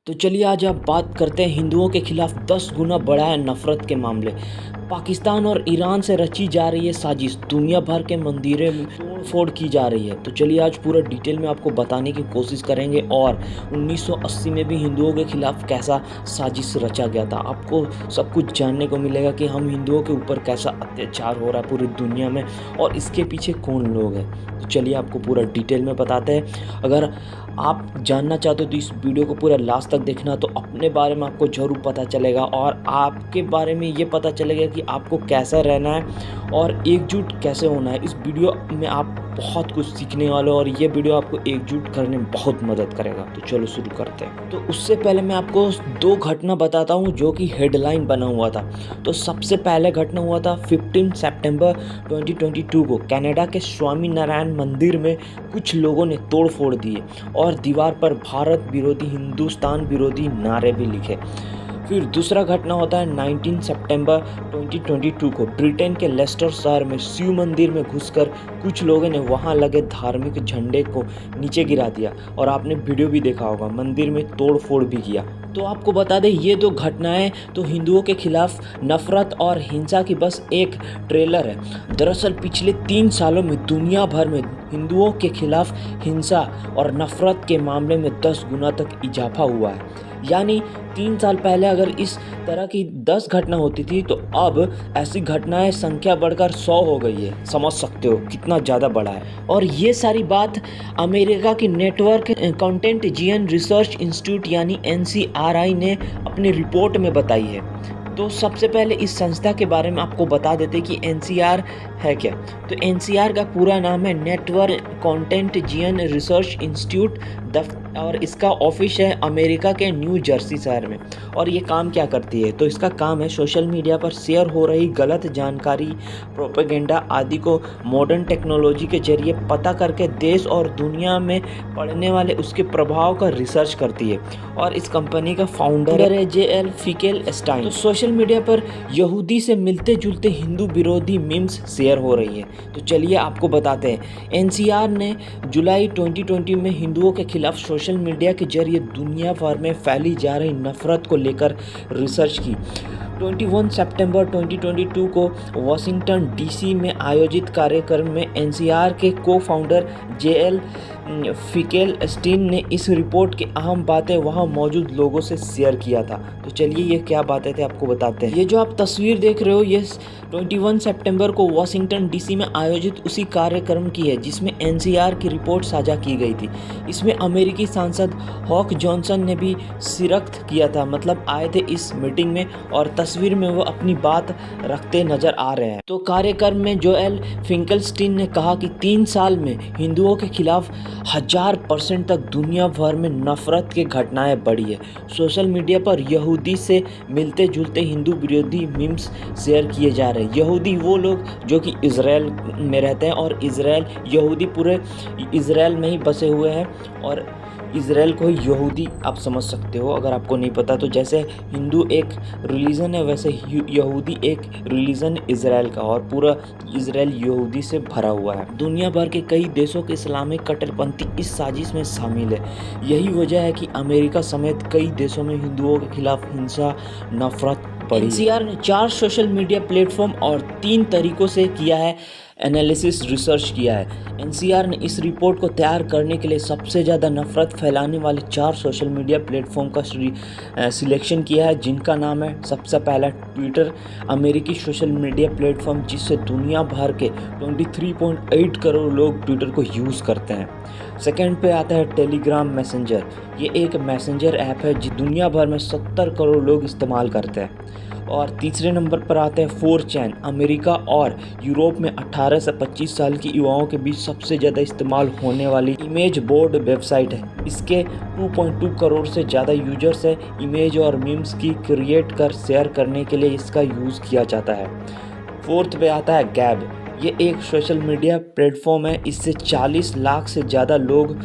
तो चलिए आज आप बात करते हैं हिंदुओं के खिलाफ 10 गुना बढ़ा है नफरत के मामले। पाकिस्तान और ईरान से रची जा रही है साजिश, दुनिया भर के मंदिरों में तोड़ फोड़ की जा रही है। तो चलिए आज पूरा डिटेल में आपको बताने की कोशिश करेंगे और 1980 में भी हिंदुओं के खिलाफ कैसा साजिश रचा गया था। आपको सब कुछ जानने को मिलेगा कि हम हिंदुओं के ऊपर कैसा अत्याचार हो रहा है पूरी दुनिया में और इसके पीछे कौन लोग हैं। तो चलिए आपको पूरा डिटेल में बताते हैं। अगर आप जानना चाहते हो तो इस वीडियो को पूरा लास्ट तक देखना, तो अपने बारे में आपको ज़रूर पता चलेगा और आपके बारे में ये पता चलेगा कि आपको कैसा रहना है और एकजुट कैसे होना है। इस वीडियो में आप बहुत कुछ सीखने वाले हो और ये वीडियो आपको एकजुट करने में बहुत मदद करेगा। तो चलो शुरू करते हैं। तो उससे पहले मैं आपको दो घटना बताता हूँ जो कि हेडलाइन बना हुआ था। तो सबसे पहले घटना हुआ था 15 सितंबर 2022 को कनाडा के स्वामी नारायण मंदिर में कुछ लोगों ने तोड़ फोड़ दिए और दीवार पर भारत विरोधी, हिंदुस्तान विरोधी नारे भी लिखे। फिर दूसरा घटना होता है 19 सितंबर 2022 को ब्रिटेन के लेस्टर शहर में शिव मंदिर में घुसकर कुछ लोगों ने वहां लगे धार्मिक झंडे को नीचे गिरा दिया और आपने वीडियो भी देखा होगा, मंदिर में तोड़ फोड़ भी किया। तो आपको बता दें ये दो घटनाएं तो हिंदुओं के खिलाफ नफरत और हिंसा की बस एक ट्रेलर है। दरअसल पिछले 3 सालों में दुनिया भर में हिंदुओं के खिलाफ हिंसा और नफरत के मामले में 10 गुना तक इजाफा हुआ है। यानी 3 साल पहले अगर इस तरह की 10 घटना होती थी तो अब ऐसी घटनाएं संख्या बढ़कर 100 हो गई है। समझ सकते हो कितना ज़्यादा बढ़ा है। और ये सारी बात अमेरिका की नेटवर्क कंटेंटजियन रिसर्च इंस्टीट्यूट यानी NCRI ने अपनी रिपोर्ट में बताई है। तो सबसे पहले इस संस्था के बारे में आपको बता देते कि NCR है क्या। तो NCR का पूरा नाम है नेटवर्क कंटेंटजियन रिसर्च इंस्टीट्यूट और इसका ऑफिस है अमेरिका के न्यू जर्सी शहर में। और ये काम क्या करती है, तो इसका काम है सोशल मीडिया पर शेयर हो रही गलत जानकारी, प्रोपेगेंडा आदि को मॉडर्न टेक्नोलॉजी के जरिए पता करके देश और दुनिया में पड़ने वाले उसके प्रभाव का रिसर्च करती है। और इस कंपनी का फाउंडर है JL फिकेलस्टाइन। तो सोशल मीडिया पर यहूदी से मिलते जुलते हिंदू विरोधी मीम्स शेयर हो रही है। तो चलिए आपको बताते हैं। NCR ने जुलाई 2020 में हिंदुओं के खिलाफ सोशल मीडिया के जरिए दुनिया भर में फैली जा रही नफरत को लेकर रिसर्च की। 21 सितंबर 2022 को वाशिंगटन DC में आयोजित कार्यक्रम में NCR के को फाउंडर JL फिकेलस्टीन ने इस रिपोर्ट की अहम बातें वहां मौजूद लोगों से शेयर किया था। तो चलिए ये क्या बातें थे आपको बताते हैं। ये जो आप तस्वीर देख रहे हो ये 21 सितंबर को वाशिंगटन DC में आयोजित उसी कार्यक्रम की है जिसमें NCR की रिपोर्ट साझा की गई थी। इसमें अमेरिकी सांसद हॉक जॉनसन ने भी शिरकत किया था, मतलब आए थे इस मीटिंग में और तस्वीर में वो अपनी बात रखते नजर आ रहे हैं। तो कार्यक्रम में जोएल फिकेलस्टीन ने कहा कि 3 साल में हिंदुओं के खिलाफ 1000% तक दुनिया भर में नफरत की घटनाएं बढ़ी है। सोशल मीडिया पर यहूदी से मिलते जुलते हिंदू विरोधी मीम्स शेयर किए जा रहे हैं। यहूदी वो लोग जो कि इजराइल में रहते हैं और इजराइल यहूदी पूरे इजराइल में ही बसे हुए हैं और इजराइल को ही यहूदी आप समझ सकते हो। अगर आपको नहीं पता तो जैसे हिंदू एक रिलीजन है वैसे यहूदी एक रिलीजन इजराइल का और पूरा इजराइल यहूदी से भरा हुआ है। दुनिया भर के कई देशों के इस्लामिक कट्टरपंथी इस साजिश में शामिल है। यही वजह है कि अमेरिका समेत कई देशों में हिंदुओं के खिलाफ हिंसा, नफरत बढ़ी। NCR ने 4 सोशल मीडिया प्लेटफॉर्म और 3 तरीकों से किया है एनालिसिस, रिसर्च किया है। NCR ने इस रिपोर्ट को तैयार करने के लिए सबसे ज़्यादा नफरत फैलाने वाले 4 सोशल मीडिया प्लेटफॉर्म का सिलेक्शन किया है, जिनका नाम है सबसे पहला ट्विटर, अमेरिकी सोशल मीडिया प्लेटफॉर्म जिससे दुनिया भर के 23.8 करोड़ लोग ट्विटर को यूज़ करते हैं। सेकेंड पे आता है टेलीग्राम मैसेंजर। ये एक मैसेंजर ऐप है जो दुनिया भर में 70 करोड़ लोग इस्तेमाल करते हैं। और तीसरे नंबर पर आते हैं 4chan। अमेरिका और यूरोप में 18 से 25 साल की युवाओं के बीच सबसे ज़्यादा इस्तेमाल होने वाली इमेज बोर्ड वेबसाइट है। इसके 2.2 करोड़ से ज़्यादा यूजर्स है। इमेज और मीम्स की क्रिएट कर शेयर करने के लिए इसका यूज़ किया जाता है। फोर्थ पे आता है गैब। ये एक सोशल मीडिया प्लेटफॉर्म है। इससे 40 लाख से ज़्यादा लोग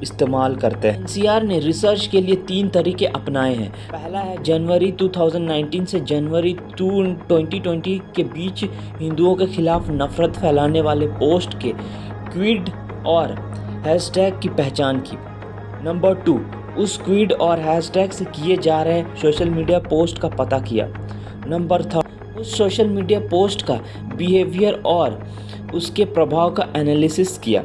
इस्तेमाल करते हैं। NCR ने रिसर्च के लिए 3 तरीके अपनाए हैं। पहला है जनवरी 2019 से जनवरी 2020 के बीच हिंदुओं के खिलाफ नफरत फैलाने वाले पोस्ट के क्विड और हैशटैग की पहचान की। नंबर 2 उस ट्वीट और हैशटैग से किए जा रहे सोशल मीडिया पोस्ट का पता किया। नंबर 3, उस सोशल मीडिया पोस्ट का बिहेवियर और उसके प्रभाव का एनालिसिस किया।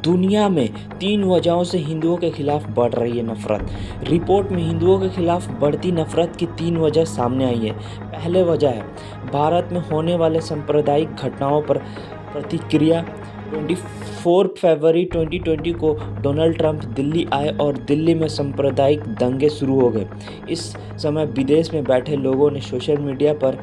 दुनिया में 3 वजहों से हिंदुओं के खिलाफ बढ़ रही है नफरत। रिपोर्ट में हिंदुओं के खिलाफ बढ़ती नफरत की 3 वजह सामने आई है। पहले वजह है भारत में होने वाले सांप्रदायिक घटनाओं पर प्रतिक्रिया। 24 फरवरी 2020 को डोनाल्ड ट्रंप दिल्ली आए और दिल्ली में सांप्रदायिक दंगे शुरू हो गए। इस समय विदेश में बैठे लोगों ने सोशल मीडिया पर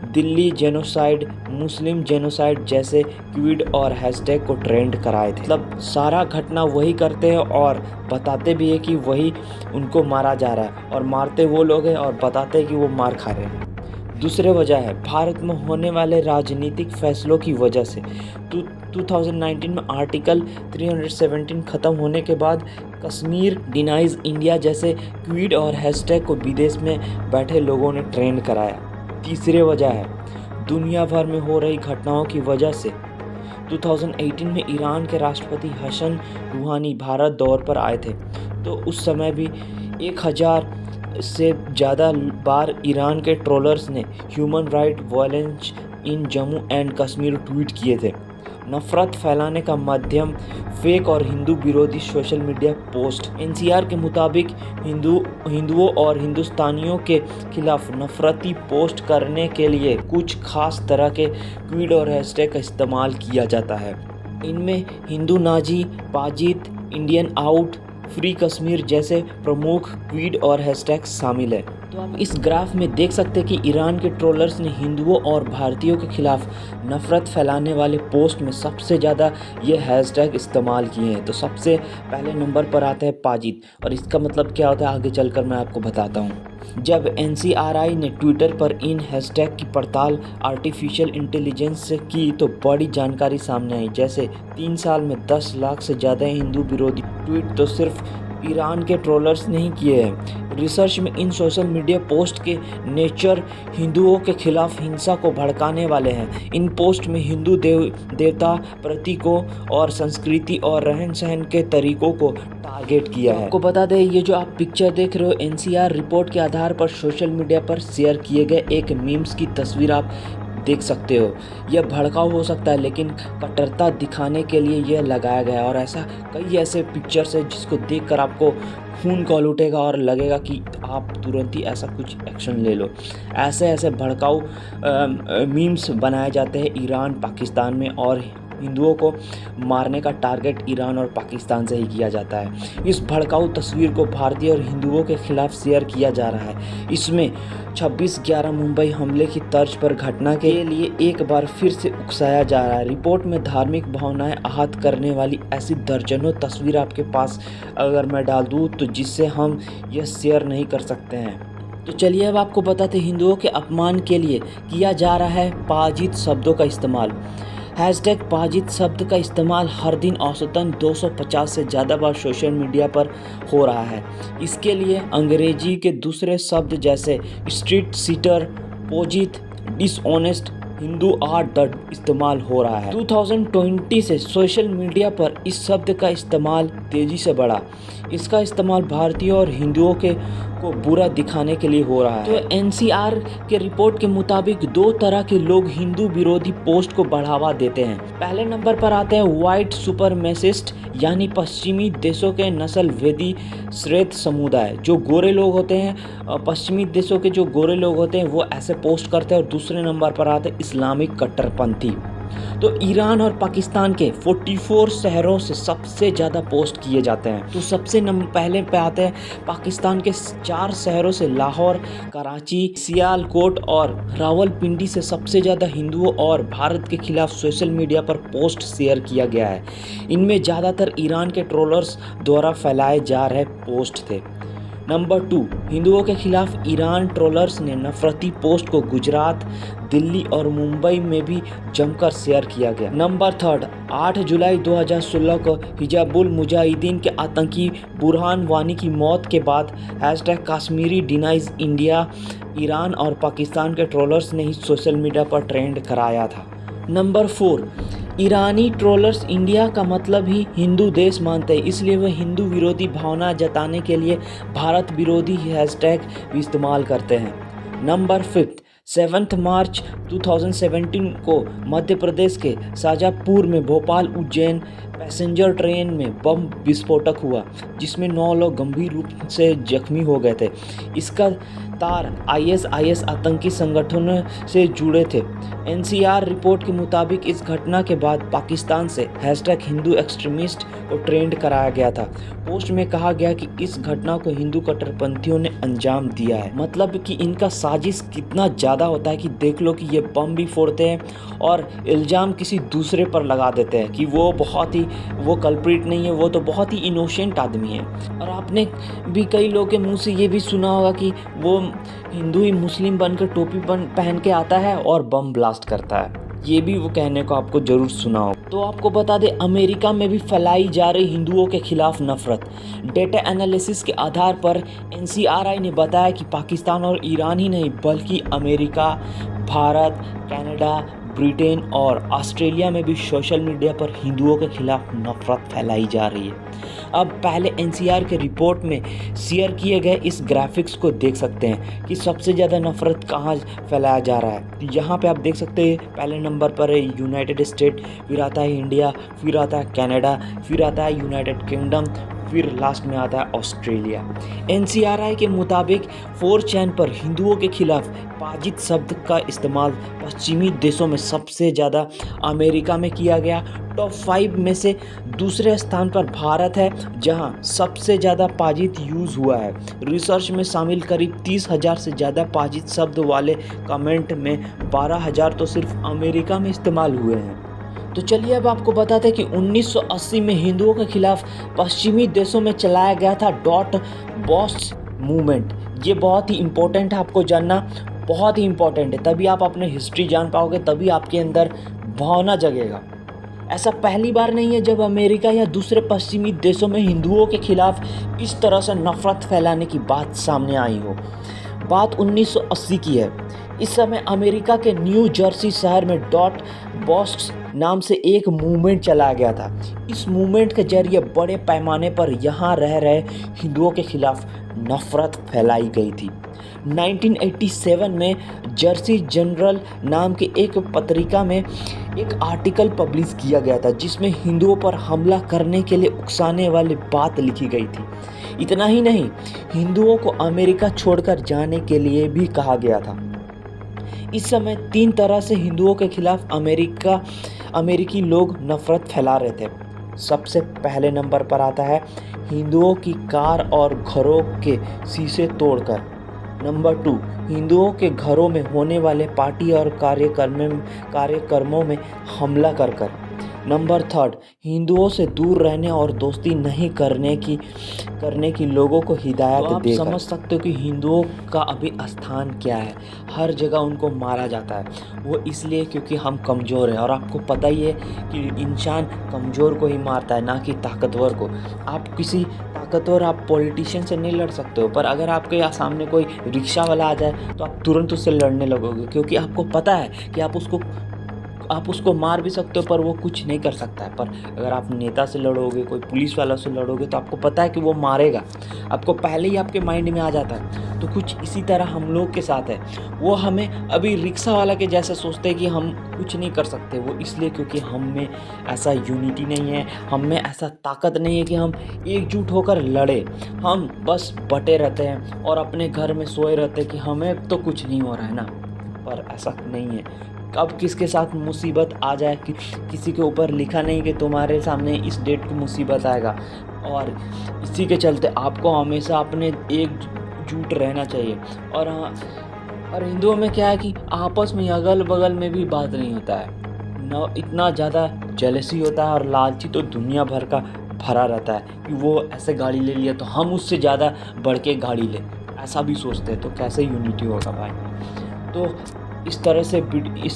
दिल्ली जेनोसाइड, मुस्लिम जेनोसाइड जैसे ट्वीट और हैशटैग को ट्रेंड कराए थे। मतलब सारा घटना वही करते हैं और बताते भी है कि वही उनको मारा जा रहा है, और मारते वो लोग हैं और बताते हैं कि वो मार खा रहे हैं। दूसरे वजह है भारत में होने वाले राजनीतिक फैसलों की वजह से। 2019 में आर्टिकल 317 खत्म होने के बाद कश्मीर डिनाइज इंडिया जैसे ट्वीट और हैशटैग को विदेश में बैठे लोगों ने ट्रेंड कराया। तीसरे वजह है दुनिया भर में हो रही घटनाओं की वजह से। 2018 में ईरान के राष्ट्रपति हसन रूहानी भारत दौर पर आए थे, तो उस समय भी 1000 से ज़्यादा बार ईरान के ट्रोलर्स ने human right violence in Jammu and Kashmir tweet किए थे। नफरत फैलाने का माध्यम फेक और हिंदू विरोधी सोशल मीडिया पोस्ट। एनसीआर के मुताबिक हिंदुओं और हिंदुस्तानियों के खिलाफ नफरती पोस्ट करने के लिए कुछ खास तरह के ट्वीट और हैशटैग का इस्तेमाल किया जाता है। इनमें हिंदू नाजी, पाजित, इंडियन आउट, फ्री कश्मीर जैसे प्रमुख ट्वीट और हैशटैग शामिल है। तो आप इस ग्राफ में देख सकते हैं कि ईरान के ट्रोलर्स ने हिंदुओं और भारतीयों के खिलाफ नफरत फैलाने वाले पोस्ट में सबसे ज़्यादा ये हैशटैग इस्तेमाल किए हैं। तो सबसे पहले नंबर पर आता है पाजित, और इसका मतलब क्या होता है आगे चलकर मैं आपको बताता हूँ। जब एनसीआरआई ने ट्विटर पर इन हैशटैग की पड़ताल आर्टिफिशियल इंटेलिजेंस से की तो बड़ी जानकारी सामने आई। जैसे 3 साल में 10 लाख से ज़्यादा हिंदू विरोधी ट्वीट तो सिर्फ ईरान के ट्रोलर्स नहीं किए हैं। रिसर्च में इन सोशल मीडिया पोस्ट के नेचर हिंदुओं के खिलाफ हिंसा को भड़काने वाले हैं। इन पोस्ट में हिंदू देवता प्रतीकों और संस्कृति और रहन सहन के तरीकों को टारगेट किया है। आपको बता दें, ये जो आप पिक्चर देख रहे हो एनसीआर रिपोर्ट के आधार पर सोशल मीडिया पर शेयर किए गए एक मीम्स की तस्वीर आप देख सकते हो। यह भड़काऊ हो सकता है, लेकिन कट्टरता दिखाने के लिए यह लगाया गया है। और ऐसा कई ऐसे पिक्चर्स है जिसको देखकर आपको खून खौल उठेगा और लगेगा कि आप तुरंत ही ऐसा कुछ एक्शन ले लो। ऐसे भड़काऊ मीम्स बनाए जाते हैं ईरान, पाकिस्तान में, और हिंदुओं को मारने का टारगेट ईरान और पाकिस्तान से ही किया जाता है। इस भड़काऊ तस्वीर को भारतीय और हिंदुओं के खिलाफ शेयर किया जा रहा है। इसमें 26/11 मुंबई हमले की तर्ज पर घटना के लिए एक बार फिर से उकसाया जा रहा है। रिपोर्ट में धार्मिक भावनाएं आहत करने वाली ऐसी दर्जनों तस्वीर आपके पास अगर मैं डाल दूँ तो जिससे हम यह शेयर नहीं कर सकते हैं। तो चलिए अब आपको बताते हिंदुओं के अपमान के लिए किया जा रहा है पाजित शब्दों का इस्तेमाल। हैशटैग पाजित शब्द का इस्तेमाल हर दिन औसतन 250 से ज़्यादा बार सोशल मीडिया पर हो रहा है। इसके लिए अंग्रेजी के दूसरे शब्द जैसे स्ट्रीट सीटर, पोजित, डिसऑनेस्ट, हिंदू आर्ट इस्तेमाल हो रहा है। 2020 से सोशल मीडिया पर इस शब्द का इस्तेमाल तेज़ी से बढ़ा। इसका इस्तेमाल भारतीयों और हिंदुओं को बुरा दिखाने के लिए हो रहा है। तो एनसीआर के रिपोर्ट के मुताबिक 2 तरह के लोग हिंदू विरोधी पोस्ट को बढ़ावा देते हैं। पहले नंबर पर आते हैं वाइट सुपरमेसिस्ट, यानी पश्चिमी देशों के नस्लवेदी श्वेत समुदाय। जो गोरे लोग होते हैं, पश्चिमी देशों के जो गोरे लोग होते हैं वो ऐसे पोस्ट करते हैं। और दूसरे नंबर पर आते हैं इस्लामिक कट्टरपंथी। तो ईरान और पाकिस्तान के 44 शहरों से सबसे ज़्यादा पोस्ट किए जाते हैं। तो सबसे पहले पे आते हैं पाकिस्तान के 4 शहरों से लाहौर, कराची, सियालकोट और रावलपिंडी से सबसे ज़्यादा हिंदुओं और भारत के खिलाफ सोशल मीडिया पर पोस्ट शेयर किया गया है। इनमें ज़्यादातर ईरान के ट्रोलर्स द्वारा फैलाए जा रहे पोस्ट थे। नंबर 2, हिंदुओं के खिलाफ ईरान ट्रोलर्स ने नफरती पोस्ट को गुजरात, दिल्ली और मुंबई में भी जमकर शेयर किया गया। नंबर 3, 8 जुलाई 2016 को हिजाबुल मुजाहिदीन के आतंकी बुरहान वानी की मौत के बाद hashtag Kashmiri denies India Iran और पाकिस्तान के ट्रोलर्स ने ही सोशल मीडिया पर ट्रेंड कराया था। नंबर 4, ईरानी ट्रोलर्स इंडिया का मतलब ही हिंदू देश मानते हैं, इसलिए वह हिंदू विरोधी भावना जताने के लिए भारत विरोधी हैशटैग भी इस्तेमाल करते हैं। नंबर 5, 7 मार्च 2017 को मध्य प्रदेश के शाजापुर में भोपाल उज्जैन पैसेंजर ट्रेन में बम विस्फोटक हुआ, जिसमें 9 लोग गंभीर रूप से जख्मी हो गए थे। इसका तार आईएसआईएस आतंकी संगठन से जुड़े थे। एनसीआर रिपोर्ट के मुताबिक इस घटना के बाद पाकिस्तान से हैशटैग हिंदू एक्सट्रीमिस्ट को ट्रेंड कराया गया था। पोस्ट में कहा गया कि इस घटना को हिंदू कट्टरपंथियों ने अंजाम दिया है। मतलब कि इनका साजिश कितना ज़्यादा होता है कि देख लो कि ये बम भी फोड़ते हैं और इल्ज़ाम किसी दूसरे पर लगा देते हैं कि वो कल्प्रिट नहीं है, वो तो बहुत ही इनोसेंट आदमी है। और आपने भी कई लोगों के मुंह से ये भी सुना होगा कि वो हिंदू ही मुस्लिम बनकर टोपी पहन के आता है और बम ब्लास्ट करता है। ये भी वो कहने को आपको जरूर सुना हो। तो आपको बता दें, अमेरिका में भी फैलाई जा रही हिंदुओं के खिलाफ नफरत। डेटा एनालिसिस के आधार पर एनसीआरआई ने बताया कि पाकिस्तान और ईरान ही नहीं बल्कि अमेरिका, भारत, कनाडा, ब्रिटेन और ऑस्ट्रेलिया में भी सोशल मीडिया पर हिंदुओं के खिलाफ नफरत फैलाई जा रही है। अब पहले एनसीआर के रिपोर्ट में शेयर किए गए इस ग्राफिक्स को देख सकते हैं कि सबसे ज़्यादा नफरत कहाँ फैलाया जा रहा है। तो यहाँ पे आप देख सकते हैं पहले नंबर पर है यूनाइटेड स्टेट, फिर आता है इंडिया, फिर आता है कनाडा, फिर आता है यूनाइटेड किंगडम, फिर लास्ट में आता है ऑस्ट्रेलिया। एनसीआरआई के मुताबिक 4chan पर हिंदुओं के खिलाफ पाजित शब्द का इस्तेमाल पश्चिमी देशों में सबसे ज़्यादा अमेरिका में किया गया। टॉप 5 में से दूसरे स्थान पर भारत है, जहां सबसे ज़्यादा पाजित यूज़ हुआ है। रिसर्च में शामिल करीब 30,000 से ज़्यादा पाजित शब्द वाले कमेंट में 12,000 तो सिर्फ अमेरिका में इस्तेमाल हुए हैं। तो चलिए अब आपको बताते हैं कि 1980 में हिंदुओं के खिलाफ पश्चिमी देशों में चलाया गया था .बॉस मूवमेंट। ये बहुत ही इम्पोर्टेंट है, आपको जानना बहुत ही इम्पोर्टेंट है, तभी आप अपने हिस्ट्री जान पाओगे, तभी आपके अंदर भावना जगेगा। ऐसा पहली बार नहीं है जब अमेरिका या दूसरे पश्चिमी देशों में हिंदुओं के खिलाफ इस तरह से नफरत फैलाने की बात सामने आई हो। बात 1980 की है। इस समय अमेरिका के न्यू जर्सी शहर में .बॉस नाम से एक मूवमेंट चलाया गया था। इस मूवमेंट के जरिए बड़े पैमाने पर यहाँ रह रहे हिंदुओं के खिलाफ नफरत फैलाई गई थी। 1987 में जर्सी जनरल नाम के एक पत्रिका में एक आर्टिकल पब्लिश किया गया था, जिसमें हिंदुओं पर हमला करने के लिए उकसाने वाली बात लिखी गई थी। इतना ही नहीं, हिंदुओं को अमेरिका छोड़कर जाने के लिए भी कहा गया था। इस समय 3 तरह से हिंदुओं के खिलाफ अमेरिकी लोग नफरत फैला रहे थे। सबसे पहले नंबर पर आता है हिंदुओं की कार और घरों के शीशे तोड़कर। नंबर 2, हिंदुओं के घरों में होने वाले पार्टी और कार्यक्रमों में हमला कर। नंबर 3, हिंदुओं से दूर रहने और दोस्ती नहीं करने की लोगों को हिदायत देकर। तो आप समझ सकते हो कि हिंदुओं का अभी स्थान क्या है। हर जगह उनको मारा जाता है, वो इसलिए क्योंकि हम कमज़ोर हैं। और आपको पता ही है कि इंसान कमज़ोर को ही मारता है, ना कि ताकतवर को। आप पॉलिटिशियन से नहीं लड़ सकते हो, पर अगर आपके सामने कोई रिक्शा वाला आ जाए तो आप तुरंत उससे लड़ने लगोगे, क्योंकि आपको पता है कि आप उसको मार भी सकते हो पर वो कुछ नहीं कर सकता है। पर अगर आप नेता से लड़ोगे, कोई पुलिस वाला से लड़ोगे, तो आपको पता है कि वो मारेगा, आपको पहले ही आपके माइंड में आ जाता है। तो कुछ इसी तरह हम लोग के साथ है। वो हमें अभी रिक्शा वाला के जैसा सोचते हैं कि हम कुछ नहीं कर सकते। वो इसलिए क्योंकि हम में ऐसा यूनिटी नहीं है, हम में ऐसा ताकत नहीं है कि हम एकजुट होकर लड़े। हम बस बटे रहते हैं और अपने घर में सोए रहते हैं कि हमें तो कुछ नहीं हो रहा है ना, पर ऐसा नहीं है। कब किसके साथ मुसीबत आ जाए कि किसी के ऊपर लिखा नहीं कि तुम्हारे सामने इस डेट की मुसीबत आएगा। और इसी के चलते आपको हमेशा अपने एकजुट रहना चाहिए। और हिंदुओं में क्या है कि आपस में अगल बगल में भी बात नहीं होता है न, इतना ज़्यादा जेलसी होता है और लालची तो दुनिया भर का भरा रहता है कि वो ऐसे गाड़ी ले लिया तो हम उससे ज़्यादा बढ़ के गाड़ी ले, ऐसा भी सोचते हैं। तो कैसे यूनिटी होगा भाई। तो इस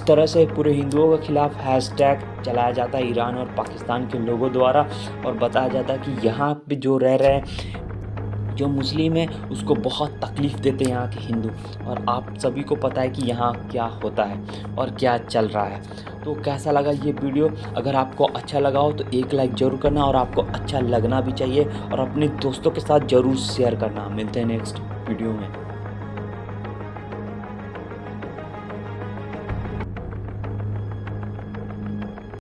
तरह से पूरे हिंदुओं के खिलाफ हैशटैग चलाया जाता है ईरान और पाकिस्तान के लोगों द्वारा, और बताया जाता है कि यहाँ पे जो रह रहे हैं जो मुस्लिम है उसको बहुत तकलीफ़ देते हैं यहाँ के हिंदू। और आप सभी को पता है कि यहाँ क्या होता है और क्या चल रहा है। तो कैसा लगा ये वीडियो? अगर आपको अच्छा लगा हो तो एक लाइक ज़रूर करना, और आपको अच्छा लगना भी चाहिए, और अपने दोस्तों के साथ ज़रूर शेयर करना। मिलते हैं नेक्स्ट वीडियो में।